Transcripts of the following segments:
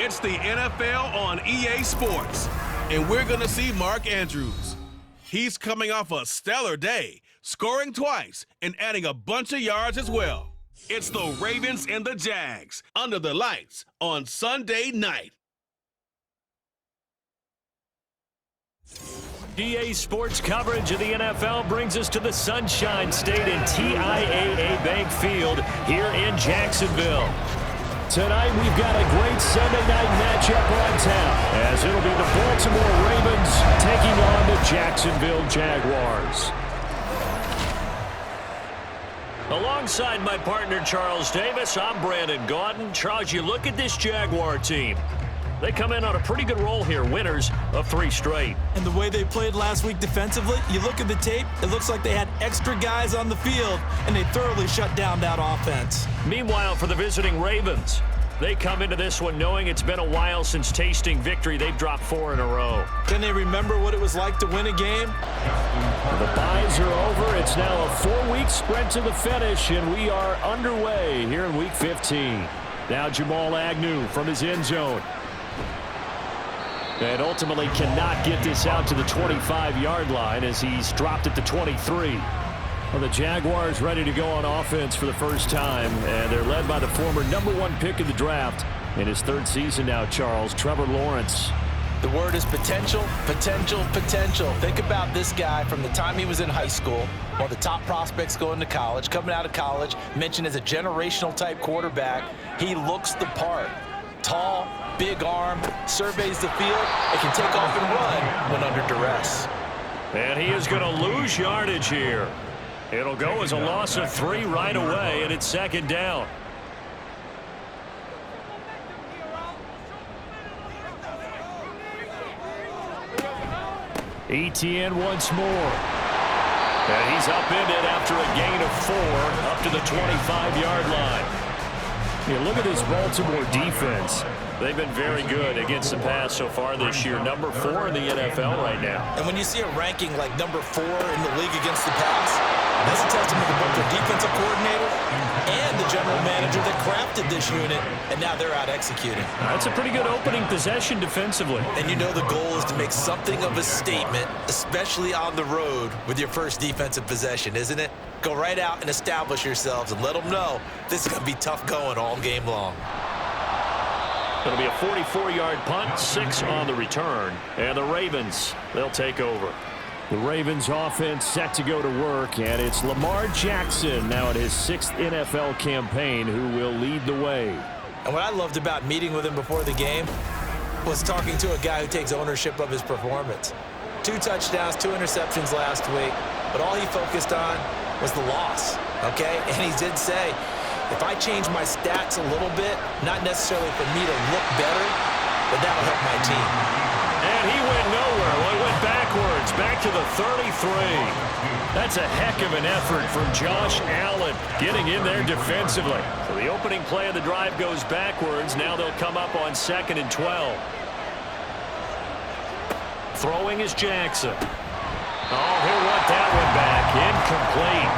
It's the NFL on EA Sports, and we're going to see Mark Andrews. He's coming off a stellar day, scoring twice and adding a bunch of yards as well. It's the Ravens and the Jags under the lights on Sunday night. EA Sports coverage of the NFL brings us to the Sunshine State in TIAA Bank Field here in Jacksonville. Tonight we've got a great Sunday night matchup on tap, as it'll be the Baltimore Ravens taking on the Jacksonville Jaguars. Alongside my partner Charles Davis, I'm Brandon Gaudin. Charles, you look at this Jaguar team. They come in on a pretty good roll here, winners of 3 straight. And the way they played last week defensively, you look at the tape, it looks like they had extra guys on the field, and they thoroughly shut down that offense. Meanwhile, for the visiting Ravens, they come into this one knowing it's been a while since tasting victory. They've dropped 4 in a row. Can they remember what it was like to win a game? The byes are over. It's now a 4-week sprint to the finish, and we are underway here in Week 15. Now Jamal Agnew from his end zone. And ultimately cannot get this out to the 25-yard line as he's dropped at the 23. Well, the Jaguars ready to go on offense for the first time, and they're led by the former #1 pick in the draft in his 3rd season now, Charles, Trevor Lawrence. The word is potential, potential, potential. Think about this guy from the time he was in high school, one of the top prospects going to college, coming out of college, mentioned as a generational type quarterback. He looks the part. Tall, big arm, surveys the field, and can take off and run when under duress. And he is going to lose yardage here. It'll go as a loss of 3 right away, and it's 2nd down. Etienne once more. And he's upended after a gain of 4 up to the 25-yard line. Yeah, look at this Baltimore defense. They've been very good against the pass so far this year. Number 4 in the NFL right now. And when you see a ranking like number 4 in the league against the pass, that's a testament to both their defensive coordinator and the general manager that crafted this unit, and now they're out executing. That's a pretty good opening possession defensively. And you know the goal is to make something of a statement, especially on the road with your first defensive possession, isn't it? Go right out and establish yourselves and let them know this is going to be tough going all game long. It'll be a 44-yard punt, 6 on the return. And the Ravens, they'll take over. The Ravens offense set to go to work, and it's Lamar Jackson now at his 6th NFL campaign who will lead the way. And what I loved about meeting with him before the game was talking to a guy who takes ownership of his performance. 2 touchdowns, 2 interceptions last week, but all he focused on was the loss, okay? And he did say, if I change my stats a little bit, not necessarily for me to look better, but that'll help my team. And he went nowhere. Well, he went backwards, back to the 33. That's a heck of an effort from Josh Allen getting in there defensively. So the opening play of the drive goes backwards. Now they'll come up on 2nd and 12. Throwing is Jackson. Oh, he'll want that one back. Incomplete.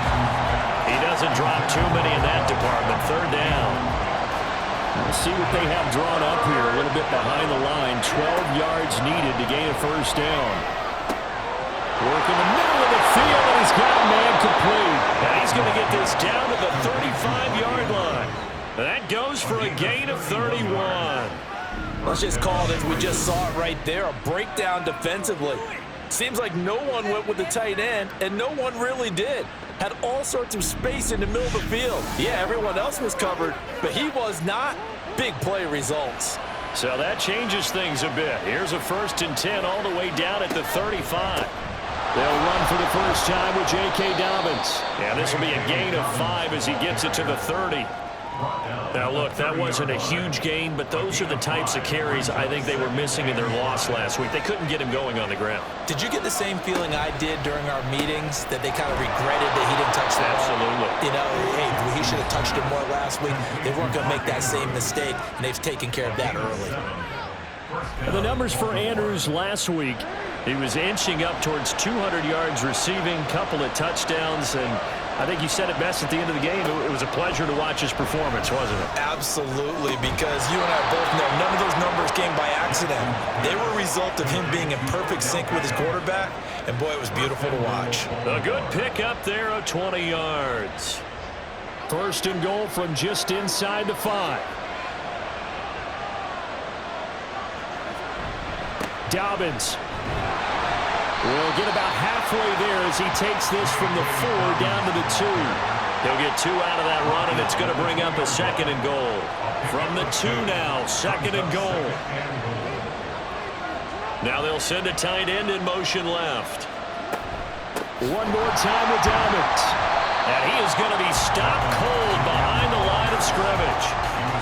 He doesn't drop too many in that department. 3rd down. We'll see what they have drawn up here. A little bit behind the line. 12 yards needed to gain a 1st down. Work in the middle of the field, and he's got a man complete. And he's going to get this down to the 35-yard line. That goes for a gain of 31. Let's just call it as we just saw it right there, a breakdown defensively. Seems like no one went with the tight end, and no one really did. Had all sorts of space in the middle of the field. Yeah, everyone else was covered, but he was not. Big play results. So that changes things a bit. Here's a 1st and 10 all the way down at the 35. They'll run for the first time with J.K. Dobbins. Yeah, this will be a gain of 5 as he gets it to the 30. Now, look, that wasn't a huge gain, but those are the types of carries I think they were missing in their loss last week. They couldn't get him going on the ground. Did you get the same feeling I did during our meetings, that they kind of regretted that he didn't touch the ball? Absolutely. You know, hey, he should have touched it more last week. They weren't going to make that same mistake, and they've taken care of that early. The numbers for Andrews last week, he was inching up towards 200 yards receiving, couple of touchdowns, and I think you said it best at the end of the game. It was a pleasure to watch his performance, wasn't it? Absolutely, because you and I both know none of those numbers came by accident. They were a result of him being in perfect sync with his quarterback, and boy, it was beautiful to watch. A good pick up there of 20 yards. First and goal from just inside the 5. Dobbins will get about halfway there as he takes this from the 4 down to the 2. He'll get 2 out of that run, and it's going to bring up a second and goal. From the 2 now, second and goal. Now they'll send a tight end in motion left. One more time with Dobbins. And he is going to be stopped cold behind the line of scrimmage.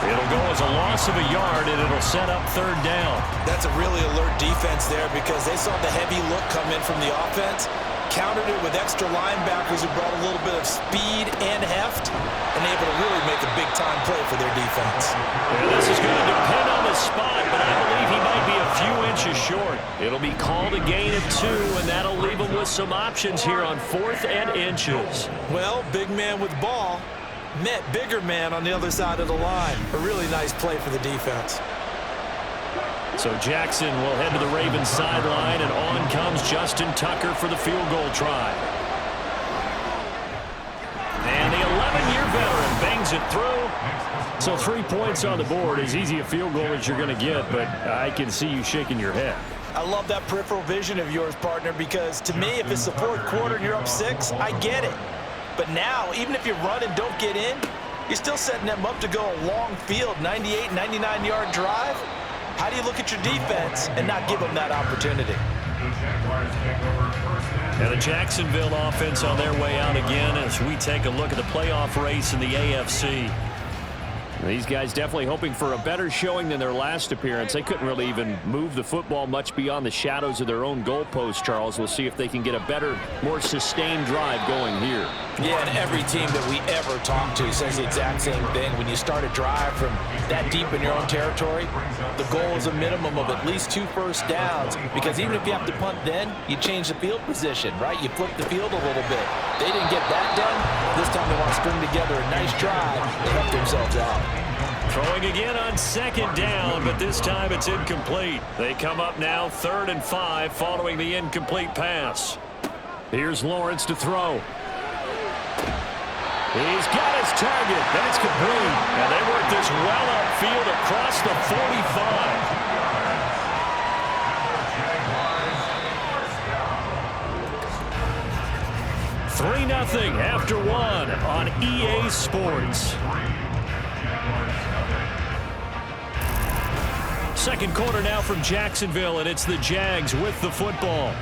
It'll go as a loss of a yard, and it'll set up third down. That's a really alert defense there because they saw the heavy look come in from the offense, countered it with extra linebackers who brought a little bit of speed and heft, and able to really make a big-time play for their defense. Yeah, this is going to depend on the spot, but I believe he might be a few inches short. It'll be called a gain of 2, and that'll leave him with some options here on 4th and inches. Well, big man with ball met bigger man on the other side of the line. A really nice play for the defense. So Jackson will head to the Ravens sideline, and on comes Justin Tucker for the field goal try. And the 11-year veteran bangs it through. So 3 points on the board, as easy a field goal as you're going to get, but I can see you shaking your head. I love that peripheral vision of yours, partner, because to me, if it's the 4th quarter and you're up 6, I get it. But now, even if you run and don't get in, you're still setting them up to go a long field, 98, 99-yard drive. How do you look at your defense and not give them that opportunity? And the Jacksonville offense on their way out again as we take a look at the playoff race in the AFC. These guys definitely hoping for a better showing than their last appearance. They couldn't really even move the football much beyond the shadows of their own goalpost, Charles. We'll see if they can get a better, more sustained drive going here. Yeah, and every team that we ever talk to says the exact same thing. When you start a drive from that deep in your own territory, the goal is a minimum of at least 2 first downs, because even if you have to punt then, you change the field position, right? You flip the field a little bit. They didn't get that done. This time they want to string together a nice drive to help themselves out. Throwing again on second down, but this time it's incomplete. They come up now 3rd and 5 following the incomplete pass. Here's Lawrence to throw. He's got his target, and it's complete. And they work this well upfield across the 45. 3-0 after 1 on EA Sports. Second quarter now from Jacksonville, and it's the Jags with the football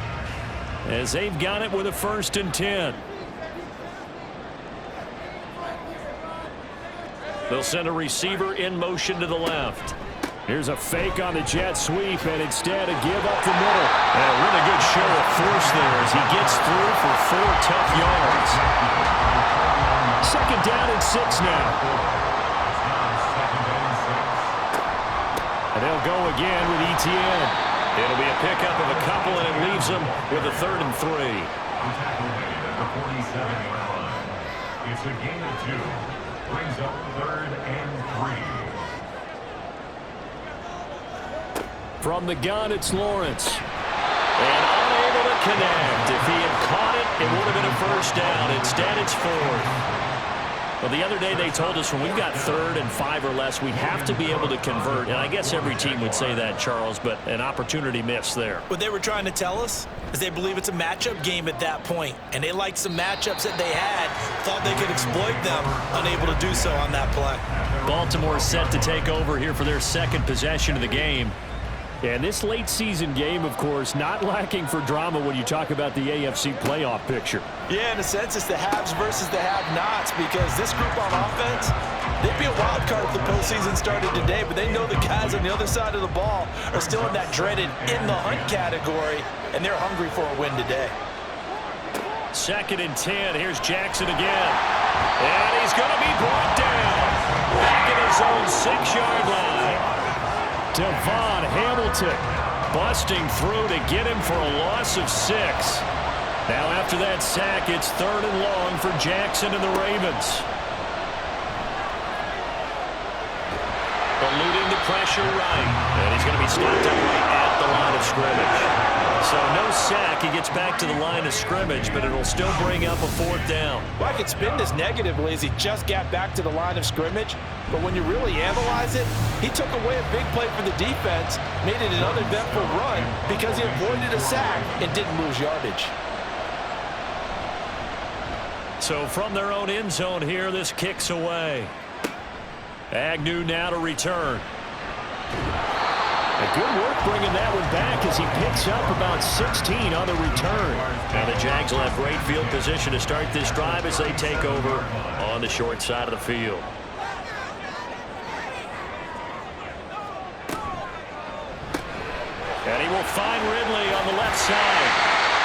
as they've got it with a 1st and 10. They'll send a receiver in motion to the left. Here's a fake on the jet sweep, and instead a give up the middle. And a really good show of force there as he gets through for 4 tough yards. Second down and 6 now. And they'll go again with Etienne. It'll be a pickup of a couple, and it leaves them with a 3rd and 3. It's a gain of 2. Brings up 3rd and 3. From the gun, it's Lawrence. And unable to connect. If he had caught it, it would have been a 1st down. Instead, it's 4th. Well, the other day they told us when we've got 3rd and 5 or less, we have to be able to convert. And I guess every team would say that, Charles, but an opportunity missed there. What they were trying to tell us is they believe it's a matchup game at that point, and they liked some matchups that they had, thought they could exploit them, unable to do so on that play. Baltimore set to take over here for their 2nd possession of the game. And this late season game, of course, not lacking for drama when you talk about the AFC playoff picture. Yeah, in a sense, it's the haves versus the have-nots, because this group on offense, they'd be a wild card if the postseason started today, but they know the guys on the other side of the ball are still in that dreaded in-the-hunt category, and they're hungry for a win today. 2nd and 10. Here's Jackson again. And he's going to be brought down. Back at his own 6-yard line. Devon Hamilton busting through to get him for a loss of 6. Now after that sack, it's 3rd and long for Jackson and the Ravens. Eluding the pressure right. And he's going to be stopped right at the line of scrimmage. So no sack. He gets back to the line of scrimmage, but it'll still bring up a 4th down. Well, I could spin this negatively as he just got back to the line of scrimmage. But when you really analyze it, he took away a big play for the defense, made it an uneventful run because he avoided a sack and didn't lose yardage. So from their own end zone here, this kicks away. Agnew now to return. Good work bringing that one back as he picks up about 16 on the return. And the Jags will have great field position to start this drive as they take over on the short side of the field. And he will find Ridley on the left side.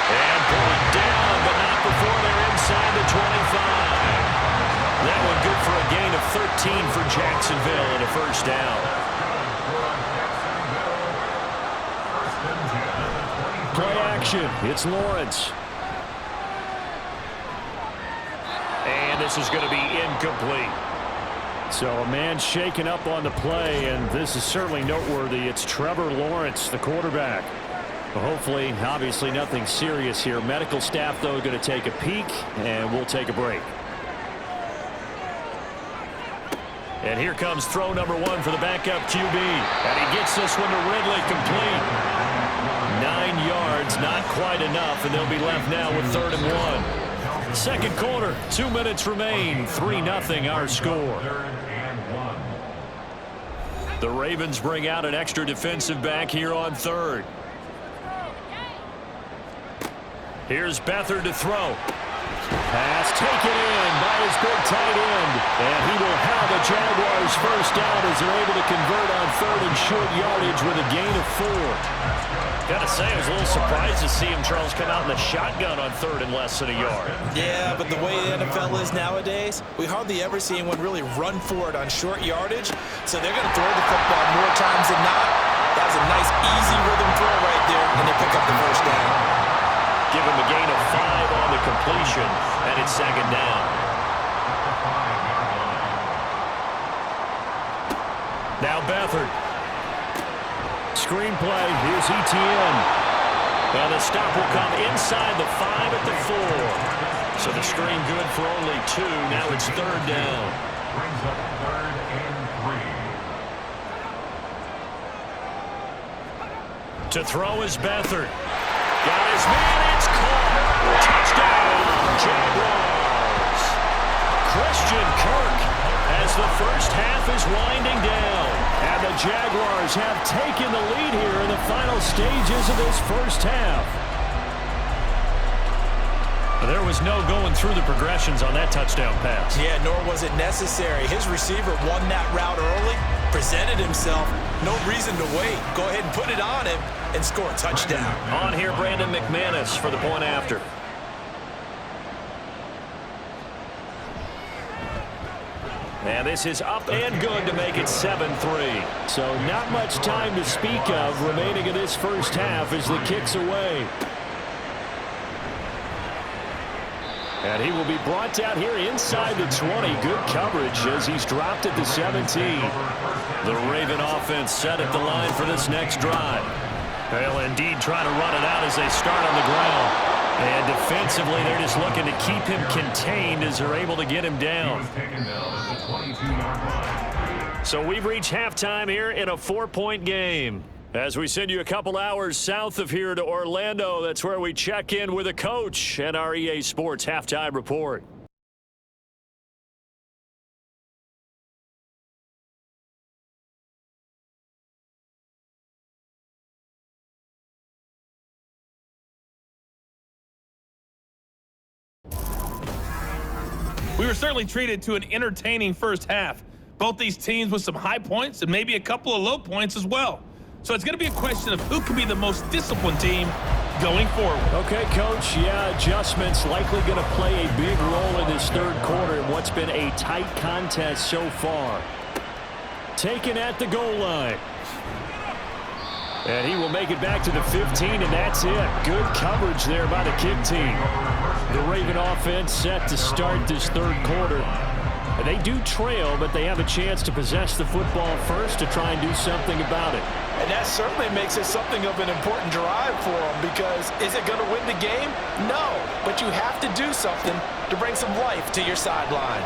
And pull it down, but not before they're inside the 25. That one good for a gain of 13 for Jacksonville and a 1st down. Play action. It's Lawrence. And this is going to be incomplete. So a man shaken up on the play, and this is certainly noteworthy. It's Trevor Lawrence, the quarterback. Well, hopefully, obviously nothing serious here. Medical staff, though, going to take a peek, and we'll take a break. And here comes throw number 1 for the backup QB. And he gets this one to Ridley, complete. 9 yards, not quite enough, and they'll be left now with 3rd and 1. Second quarter, 2 minutes remain. 3-0 our score. The Ravens bring out an extra defensive back here on 3rd. Here's Beathard to throw. Pass taken in by his big tight end. And he will have a Jaguars 1st down as they're able to convert on 3rd and short yardage with a gain of 4. Gotta say, I was a little surprised to see him, Charles, come out in the shotgun on 3rd and less than a yard. Yeah, but the way the NFL is nowadays, we hardly ever see anyone really run for it on short yardage. So they're going to throw the football more times than not. That was a nice, easy rhythm throw right there, and they pick up the 1st down. Give him a gain of 5 on the completion, and it's 2nd down. Now Beathard. Screenplay, here's Etienne. And the stop will come inside the 5 at the 4. So the screen good for only 2. Now it's 3rd down. Brings up 3rd and 3. To throw is Beathard. Got his man, it's caught. Touchdown, Jaguars. Christian Kirk as the 1st half is winding down. And the Jaguars have taken the lead here in the final stages of this 1st half. There was no going through the progressions on that touchdown pass. Yeah, nor was it necessary. His receiver won that route early, presented himself. No reason to wait. Go ahead and put it on him and score a touchdown. On here, Brandon McManus for the point after. And this is up and good to make it 7-3. So not much time to speak of remaining in this 1st half as the kick's away. And he will be brought down here inside the 20. Good coverage as he's dropped at the 17. The Raven offense set at the line for this next drive. They'll indeed try to run it out as they start on the ground. And defensively, they're just looking to keep him contained as they're able to get him down. So we've reached halftime here in a 4-point game. As we send you a couple hours south of here to Orlando, that's where we check in with a coach and our EA Sports halftime report. We were certainly treated to an entertaining 1st half. Both these teams with some high points and maybe a couple of low points as well. So it's going to be a question of who can be the most disciplined team going forward. Okay, Coach. Yeah, adjustments likely going to play a big role in this 3rd quarter in what's been a tight contest so far. Taken at the goal line. And he will make it back to the 15, and that's it. Good coverage there by the kick team. The Raven offense set to start this third quarter. They do trail, but they have a chance to possess the football first to try and do something about it. And that certainly makes it something of an important drive for them, because is it going to win the game? No, but you have to do something to bring some life to your sideline.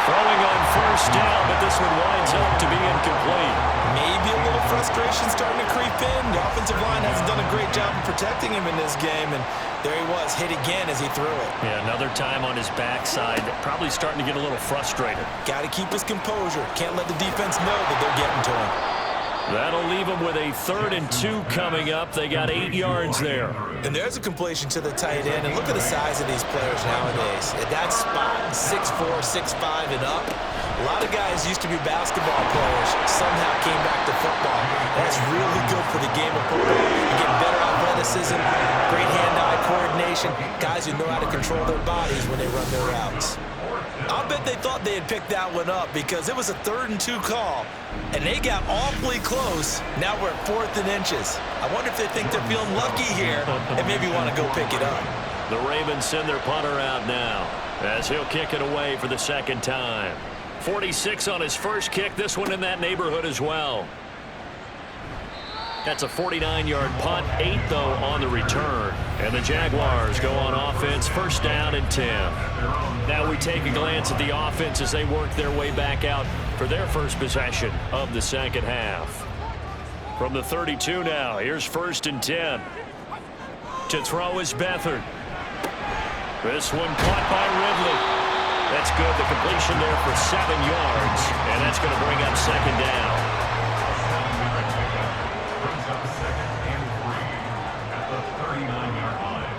Throwing on first down, but this one winds up to be incomplete. Maybe a little frustration starting to creep in. The offensive line hasn't done a great job of protecting him in this game, and there he was, hit again as he threw it. Yeah, another time on his backside, probably starting to get a little frustrated. Got to keep his composure. Can't let the defense know that they're getting to him. That'll leave him with a 3rd and 2 coming up. They got 8 yards there. And there's a completion to the tight end. And look at the size of these players nowadays. At that spot, 6'4", 6'5", and up. A lot of guys used to be basketball players, somehow came back to football. That's really good for the game of football. You get better athleticism, great hand-eye coordination, guys who know how to control their bodies when they run their routes. I'll bet they thought they had picked that one up, because it was a 3rd and 2 call, and they got awfully close. Now we're at 4th and inches. I wonder if they think they're feeling lucky here and maybe want to go pick it up. The Ravens send their punter out now as he'll kick it away for the 2nd time. 46 on his first kick, this one in that neighborhood as well. That's a 49-yard punt, 8 though on the return. And the Jaguars go on offense, 1st down and 10. Now we take a glance at the offense as they work their way back out for their first possession of the 2nd half. From the 32 now, here's 1st and 10. To throw is Beathard. This one caught by Ridley. That's good. The completion there for 7 yards. And that's going to bring up 2nd down. Brings up 2nd and 3 at the 39-yard line.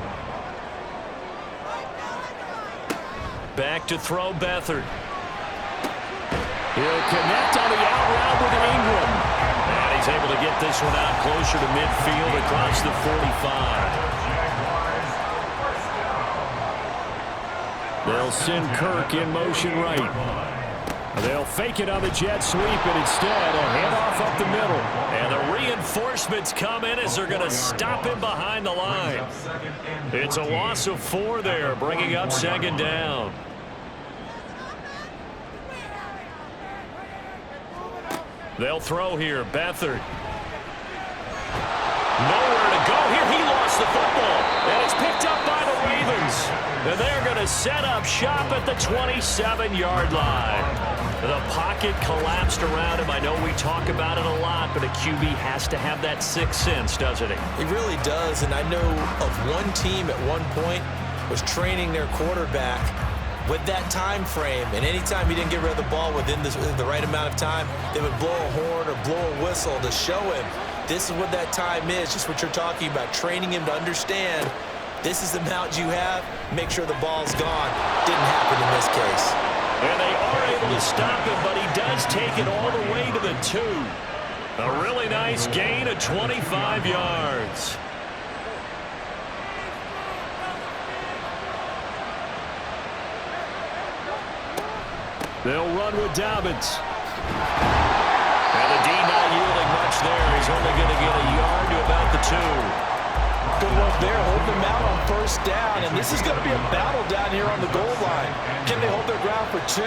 Back to throw Beathard. He'll connect on the out route with Ingram. And he's able to get this one out closer to midfield across the 45. They'll send Kirk in motion right. They'll fake it on the jet sweep, and instead a handoff up the middle. And the reinforcements come in as they're going to stop him behind the line. It's a loss of 4 there, bringing up 2nd down. They'll throw here. Beathard. Nowhere to go here. He lost the football. And it's picked up by the Ravens. And they're going to set up shop at the 27-yard line. The pocket collapsed around him. I know we talk about it a lot, but a QB has to have that 6th sense, doesn't he? He really does. And I know of one team at one point was training their quarterback with that time frame, and anytime he didn't get rid of the ball within the right amount of time, they would blow a horn or blow a whistle to show him this is what that time is, just what you're talking about, training him to understand this is the amount you have, make sure the ball's gone. Didn't happen in this case. And they are able to stop him, but he does take it all the way to the 2. A really nice gain of 25 yards. They'll run with Dobbins. And the D not yielding much there. He's only going to get a yard to about the 2. Good work there, holding them out on 1st down, and this is going to be a battle down here on the goal line. Can they hold their ground for 2,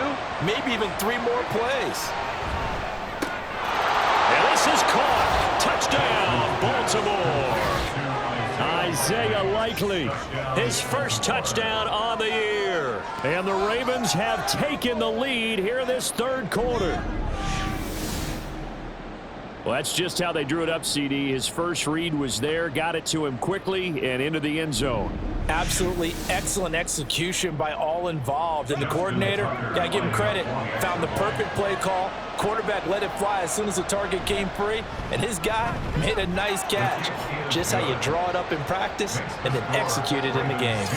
maybe even 3 more plays? And this is caught. Touchdown, Baltimore. Isaiah Likely, his first touchdown on the year. And the Ravens have taken the lead here in this 3rd quarter. Well, that's just how they drew it up, CD. His first read was there, got it to him quickly, and into the end zone. Absolutely excellent execution by all involved. And the coordinator, got to give him credit, found the perfect play call. Quarterback let it fly as soon as the target came free, and his guy made a nice catch. Just how you draw it up in practice and then execute it in the game.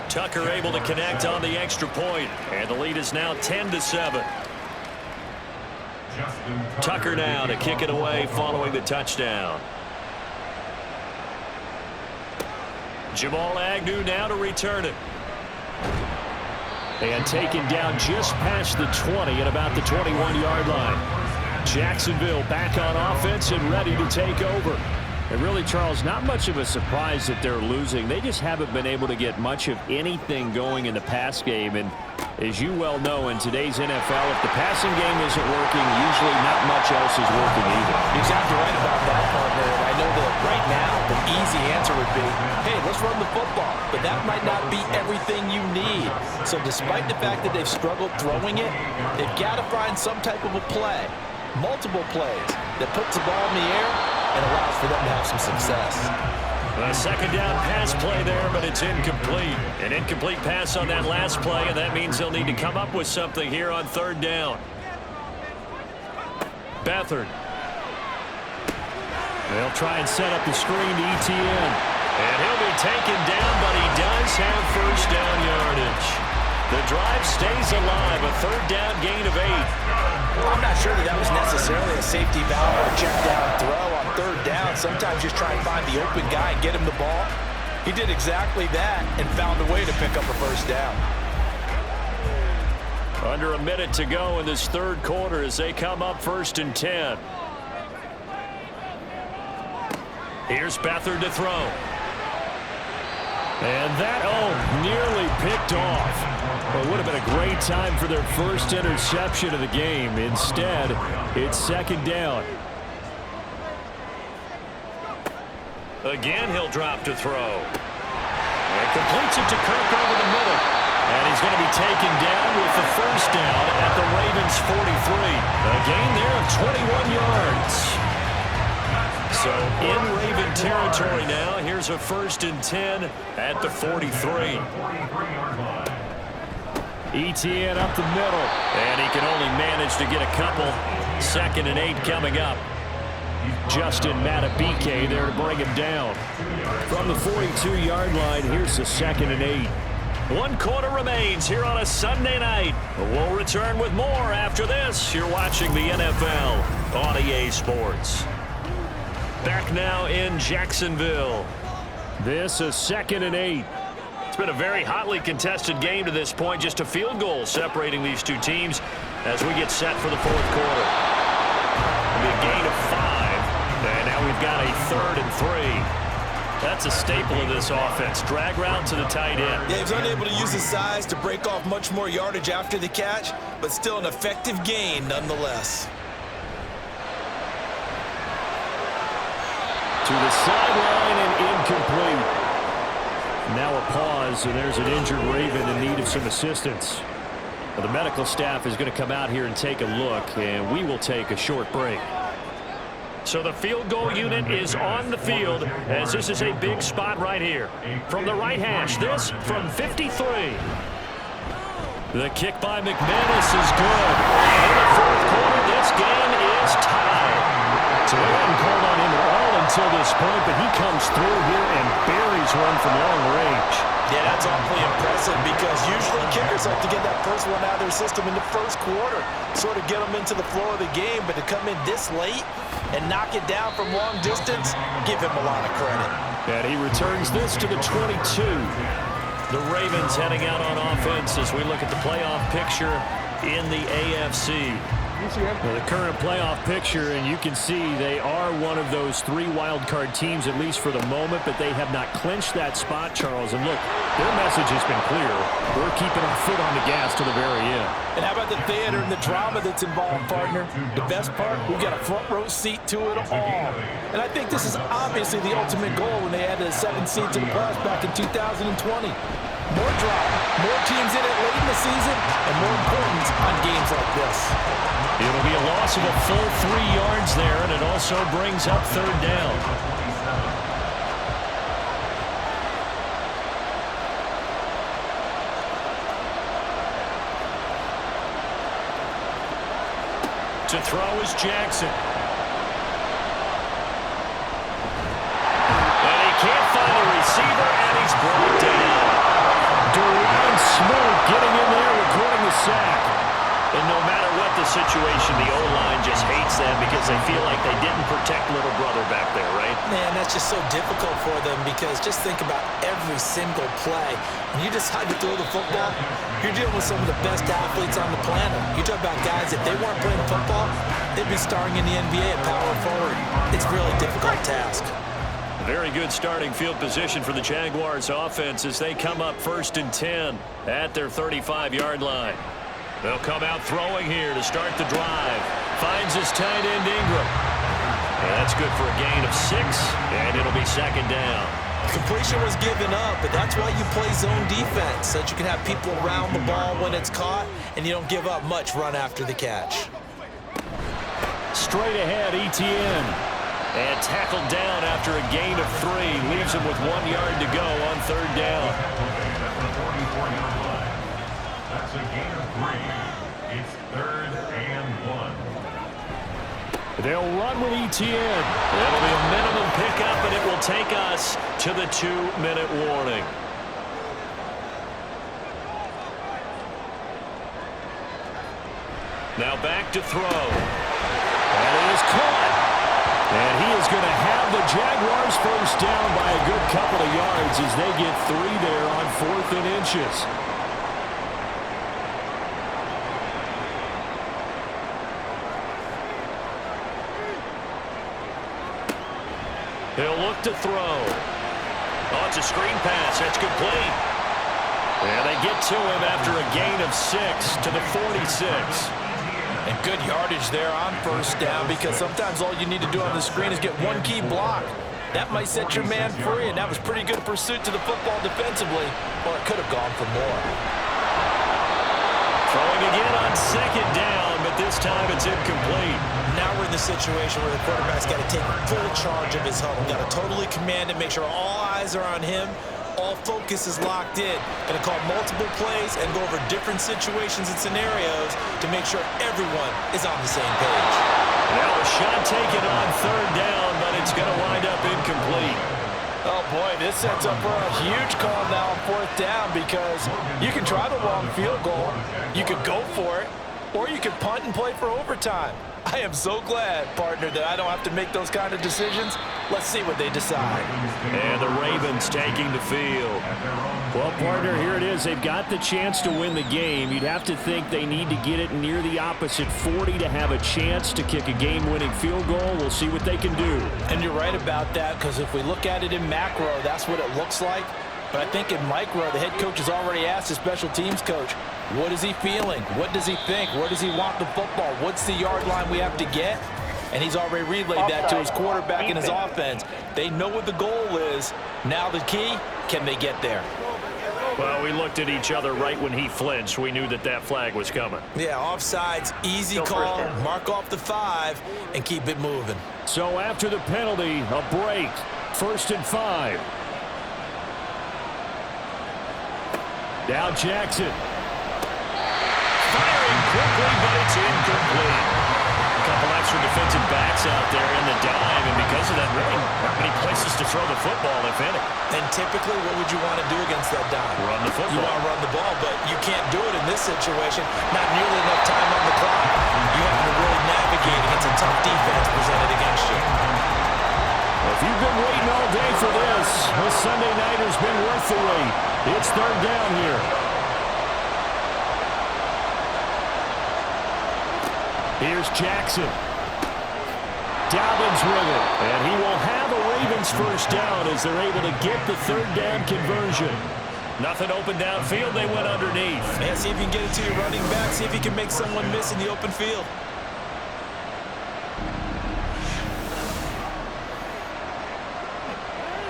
Tucker able to connect on the extra point, and the lead is now 10-7. Tucker now to kick it away following the touchdown. Jamal Agnew now to return it. And taken down just past the 20 at about the 21-yard line. Jacksonville back on offense and ready to take over. And really, Charles, not much of a surprise that they're losing. They just haven't been able to get much of anything going in the pass game. And as you well know, in today's NFL, if the passing game isn't working, usually not much else is working either. You're exactly right about that, partner. And I know that right now the easy answer would be, hey, let's run the football. But that might not be everything you need. So despite the fact that they've struggled throwing it, they've got to find some type of a play, multiple plays, that puts the ball in the air and allows for them to have some success. A second down pass play there, but it's incomplete. An incomplete pass on that last play, and that means they'll need to come up with something here on third down. Beathard. They'll try and set up the screen to ETN. And he'll be taken down, but he does have first down yardage. The drive stays alive, a third down gain of 8. I'm not sure that was necessarily a safety valve or a check down throw on third down. Sometimes just try and find the open guy and get him the ball. He did exactly that and found a way to pick up a first down. Under a minute to go in this third quarter as they come up 1st and 10. Here's Beathard to throw. And that, nearly picked off. Well, it would have been a great time for their first interception of the game. Instead, it's second down. Again, he'll drop to throw. And completes it to Kirk over the middle. And he's going to be taken down with the first down at the Ravens 43. A gain there of 21 yards. So in Raven territory now. Here's a 1st and 10 at the 43. ETN up the middle. And he can only manage to get a couple. 2nd and 8 coming up. Justin Matabike there to bring him down. From the 42-yard line, here's the 2nd and 8. 1 quarter remains here on a Sunday night. We'll return with more after this. You're watching the NFL on EA Sports. Back now in Jacksonville. This is 2nd and 8. It's been a very hotly contested game to this point. Just a field goal separating these two teams as we get set for the 4th quarter. It'll be a gain of 5. And now we've got a 3rd and 3. That's a staple of this offense. Drag route to the tight end. Yeah, he was unable to use his size to break off much more yardage after the catch, but still an effective gain nonetheless. To the sideline and incomplete. Now a pause, and there's an injured Raven in need of some assistance. Well, the medical staff is going to come out here and take a look, and we will take a short break. So the field goal unit is on the field as this is a big spot right here. From the right hash, this from 53. The kick by McManus is good. In the 4th quarter, this game is tied. So they haven't called on him at all until this point, but he comes through here and buries one from long range. Yeah, that's awfully impressive because usually kickers like to get that first one out of their system in the 1st quarter, sort of get them into the flow of the game, but to come in this late and knock it down from long distance, give him a lot of credit. And he returns this to the 22. The Ravens heading out on offense as we look at the playoff picture in the AFC. Well, the current playoff picture, and you can see they are one of those 3 wild card teams, at least for the moment, but they have not clinched that spot, Charles. And look, their message has been clear. We're keeping our foot on the gas to the very end. And how about the theater and the drama that's involved, partner? The best part, we've got a front row seat to it all. And I think this is obviously the ultimate goal when they added a 7th seed to the playoffs back in 2020. More drama, more teams in it late in the season, and more importance on games like this. It'll be a loss of a full 3 yards there, and it also brings up 3rd down. To throw is Jackson. And he can't find a receiver, and he's brought down. Duran Smoot getting in there, recording the sack. And no matter what the situation, the O-line just hates them because they feel like they didn't protect little brother back there, right? Man, that's just so difficult for them because just think about every single play. When you decide to throw the football, you're dealing with some of the best athletes on the planet. You talk about guys, if they weren't playing football, He'd be starring in the NBA at power forward. It's a really difficult task. Very good starting field position for the Jaguars offense as they come up 1st and 10 at their 35-yard line. They'll come out throwing here to start the drive. Finds his tight end Ingram. And that's good for a gain of 6, and it'll be 2nd down. Completion was given up, but that's why you play zone defense, so that you can have people around the ball when it's caught, and you don't give up much run after the catch. Straight ahead, Etienne. And tackled down after a gain of 3. Leaves him with 1 yard to go on 3rd down. At the 44-yard line. That's a gain of 3. It's 3rd and 1. They'll run with Etienne. It'll be a minimum pickup, and it will take us to the 2-minute warning. Now back to throw. And it is caught. And he is going to have the Jaguars first down by a good couple of yards as they get 3 there on 4th and inches. They'll look to throw. Oh, it's a screen pass. That's complete. And they get to him after a gain of 6 to the 46. And good yardage there on 1st down, because sometimes all you need to do on the screen is get one key block. That might set your man free, and that was pretty good pursuit to the football defensively, or it could have gone for more. Throwing again on 2nd down, but this time it's incomplete. Now we're in the situation where the quarterback's got to take full charge of his huddle. Got to totally command it, make sure all eyes are on him. All focus is locked in. Going to call multiple plays and go over different situations and scenarios to make sure everyone is on the same page. Now a shot taken on 3rd down, but it's going to wind up incomplete. Oh, boy, this sets up for a huge call now on 4th down, because you can try the long field goal, you could go for it, or you could punt and play for overtime. I am so glad, partner, that I don't have to make those kind of decisions. Let's see what they decide. And the Ravens taking the field. Well, partner, here it is. They've got the chance to win the game. You'd have to think they need to get it near the opposite 40 to have a chance to kick a game-winning field goal. We'll see what they can do. And you're right about that, because if we look at it in macro, that's what it looks like. But I think in micro, the head coach has already asked the special teams coach, what is he feeling? What does he think? Where does he want the football? What's the yard line we have to get? And he's already relayed that to his quarterback and his offense. They know what the goal is. Now the key, can they get there? Well, we looked at each other right when he flinched. We knew that that flag was coming. Yeah, offsides, easy call, mark off the 5, and keep it moving. So after the penalty, a break, 1st and 5. Now Jackson. Firing quickly, but it's incomplete. A couple extra defensive backs out there in the dime, and because of that, really not many places to throw the football, if any. And typically, what would you want to do against that dime? Run the football. You want to run the ball, but you can't do it in this situation. Not nearly enough time on the clock. You have to really navigate against a tough defense presented against you. Well, if you've been waiting all day for this Sunday nighter's been worth the wait. It's 3rd down here. Here's Jackson. Dobbins with it. And he will have a Ravens first down as they're able to get the 3rd down conversion. Nothing open downfield. They went underneath. Yeah, see if you can get it to your running back. See if you can make someone miss in the open field.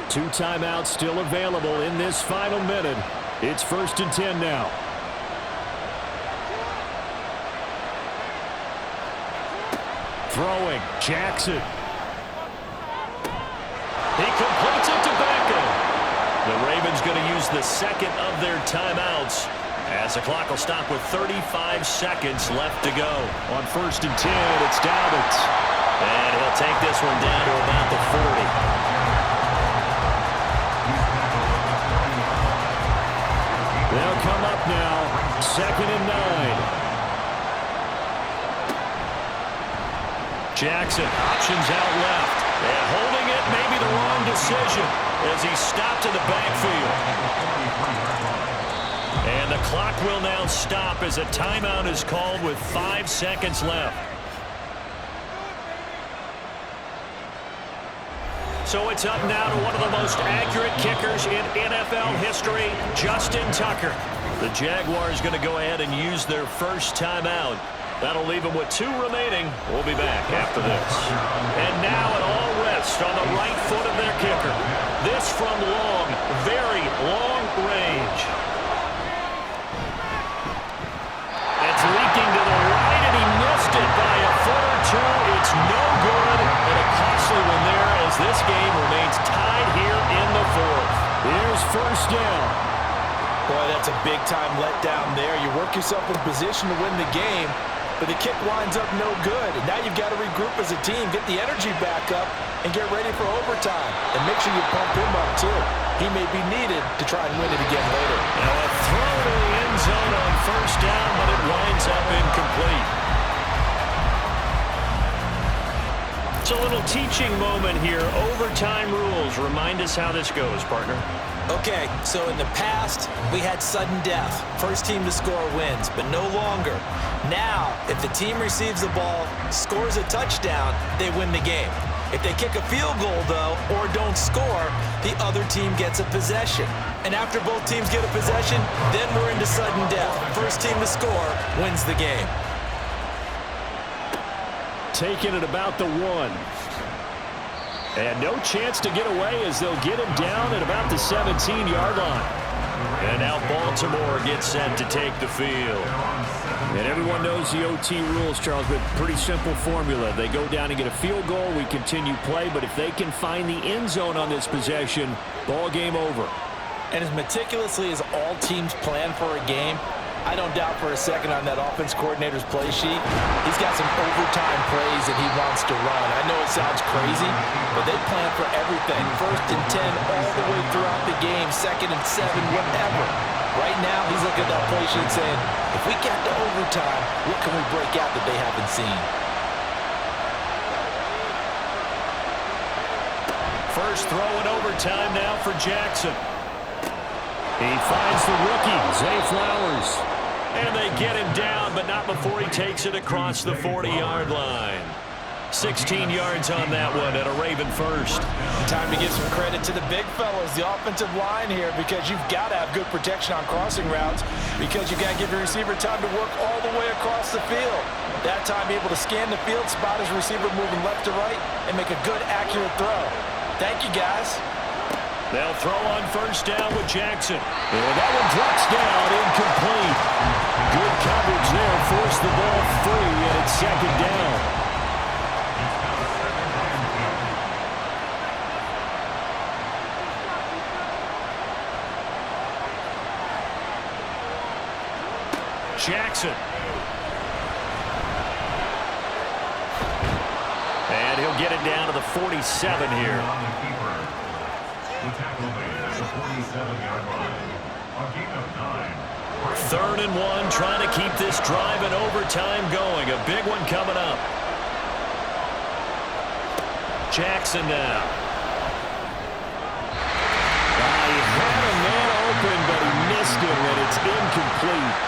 Two timeouts still available in this final minute. It's 1st and 10 now. Throwing, Jackson. He completes it to Beckham. The Ravens going to use the 2nd of their timeouts as the clock will stop with 35 seconds left to go. On 1st and 10, it's Dobbins. And he'll take this one down to about the 40. They'll come up now, 2nd and 9. Jackson, options out left. And holding it, maybe the wrong decision as he stopped in the backfield. And the clock will now stop as a timeout is called with 5 seconds left. So it's up now to one of the most accurate kickers in NFL history, Justin Tucker. The Jaguars going to go ahead and use their first timeout. That'll leave them with 2 remaining. We'll be back after this. And now it all rests on the right foot of their kicker. This from long, very long range. It's leaking to the right, and he missed it by a foot or 2. It's no good, and a costly one there as this game remains tied here in the 4th. Here's first down. Boy, that's a big-time letdown there. You work yourself in position to win the game, but the kick winds up no good. And now you've got to regroup as a team, get the energy back up, and get ready for overtime. And make sure you pump him up, too. He may be needed to try and win it again later. Now a throw to the end zone on first down, but it winds up incomplete. It's a little teaching moment here. Overtime rules. Remind us how this goes, partner. Okay, so in the past, we had sudden death. First team to score wins, but no longer. Now, if the team receives the ball, scores a touchdown, they win the game. If they kick a field goal, though, or don't score, the other team gets a possession. And after both teams get a possession, then we're into sudden death. First team to score wins the game. Taking it about the 1. And no chance to get away as they'll get him down at about the 17-yard line. And now Baltimore gets set to take the field. And everyone knows the OT rules, Charles, but pretty simple formula. They go down and get a field goal, we continue play, but if they can find the end zone on this possession, ball game over. And as meticulously as all teams plan for a game, I don't doubt for a second on that offense coordinator's play sheet, he's got some overtime plays that he wants to run. I know it sounds crazy, but they plan for everything. 1st and 10 all the way throughout the game, 2nd and 7, whatever. Right now, he's looking at that play sheet saying, if we get to overtime, what can we break out that they haven't seen? First throw in overtime now for Jackson. He finds the rookie, Zay Flowers. And they get him down, but not before he takes it across the 40-yard line. 16 yards on that one and a Raven first. Time to give some credit to the big fellas, the offensive line here, because you've got to have good protection on crossing routes, because you've got to give your receiver time to work all the way across the field. That time able to scan the field, spot his receiver moving left to right, and make a good, accurate throw. Thank you, guys. They'll throw on first down with Jackson. And that one drops down, incomplete. Good coverage there, forced the ball free, and it's 2nd down. Jackson. And he'll get it down to the 47 here. The tackle made at the 47-yard line. A gain of 9. 3rd and 1, trying to keep this drive in overtime going. A big one coming up. Jackson now. He had a man open, but he missed him, and it's incomplete.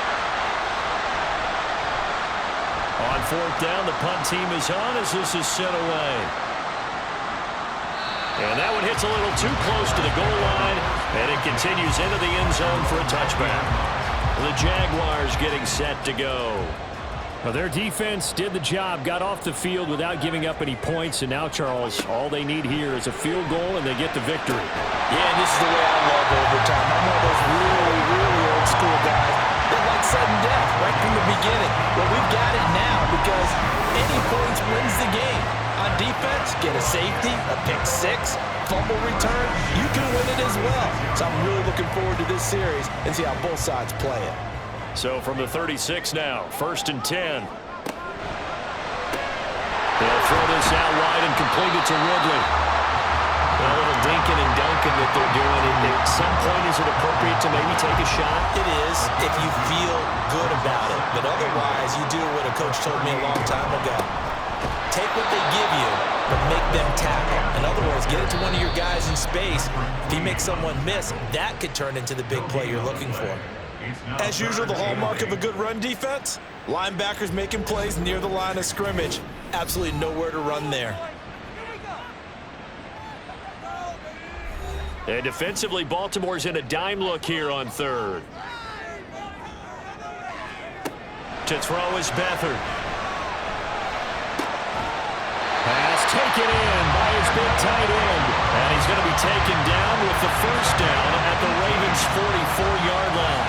On 4th down, the punt team is on as this is sent away. And that one hits a little too close to the goal line, and it continues into the end zone for a touchback. The Jaguars getting set to go. Well, their defense did the job, got off the field without giving up any points, and now, Charles, all they need here is a field goal, and they get the victory. Yeah, and this is the way I love overtime. I'm one of those really, really old school guys that like sudden death right from the beginning. Well, we've got it now because any points wins the game. On defense, get a safety, a pick 6, fumble return, you can win it as well. So I'm really looking forward to this series and see how both sides play it. So from the 36 now, 1st and 10. They'll throw this out wide and complete it to Ridley. A little dinking and dunking that they're doing. At some point, is it appropriate to maybe take a shot? It is if you feel good about it. But otherwise, you do what a coach told me a long time ago. Take what they give you, but make them tackle. In other words, get it to one of your guys in space. If you make someone miss, that could turn into the big play you're looking for. As usual, the hallmark of a good run defense, linebackers making plays near the line of scrimmage. Absolutely nowhere to run there. And defensively, Baltimore's in a dime look here on third. To throw is Beathard. Pass taken in by his big tight end. And he's going to be taken down with the first down at the Ravens' 44-yard line.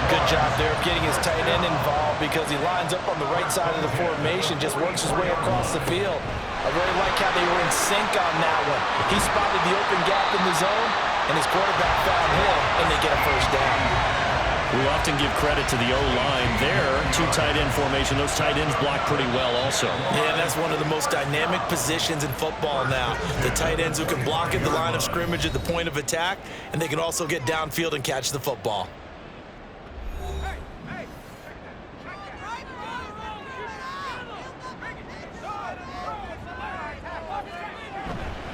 Good job there of getting his tight end involved because he lines up on the right side of the formation, just works his way across the field. I really like how they were in sync on that one. He spotted the open gap in the zone, and his quarterback found him, and they get a first down. We often give credit to the O-line there. Two tight end formation. Those tight ends block pretty well also. Yeah, that's one of the most dynamic positions in football now. The tight ends who can block at the line of scrimmage at the point of attack, and they can also get downfield and catch the football.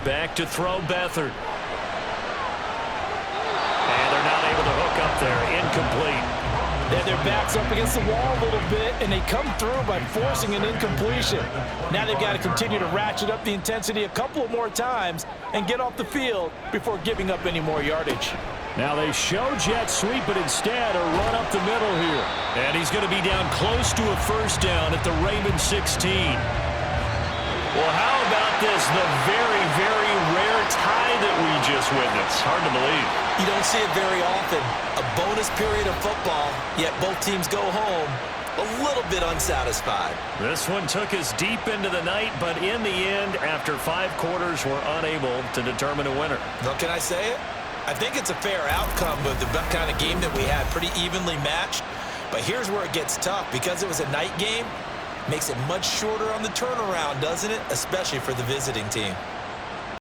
Back to throw Beathard. And they're not able to hook up there. Incomplete. Yeah, their back's up against the wall a little bit, and they come through by forcing an incompletion. Now they've got to continue to ratchet up the intensity a couple of more times and get off the field before giving up any more yardage. Now they show jet sweep, but instead a run up the middle here. And he's going to be down close to a first down at the Ravens 16. Well, how about this? The very, very rare tie that we just witnessed. Hard to believe. You don't see it very often. A bonus period of football, yet both teams go home a little bit unsatisfied. This one took us deep into the night, but in the end, after 5 quarters, we're unable to determine a winner. Well, can I say it? I think it's a fair outcome with the kind of game that we had, pretty evenly matched. But here's where it gets tough. Because it was a night game, makes it much shorter on the turnaround, doesn't it? Especially for the visiting team.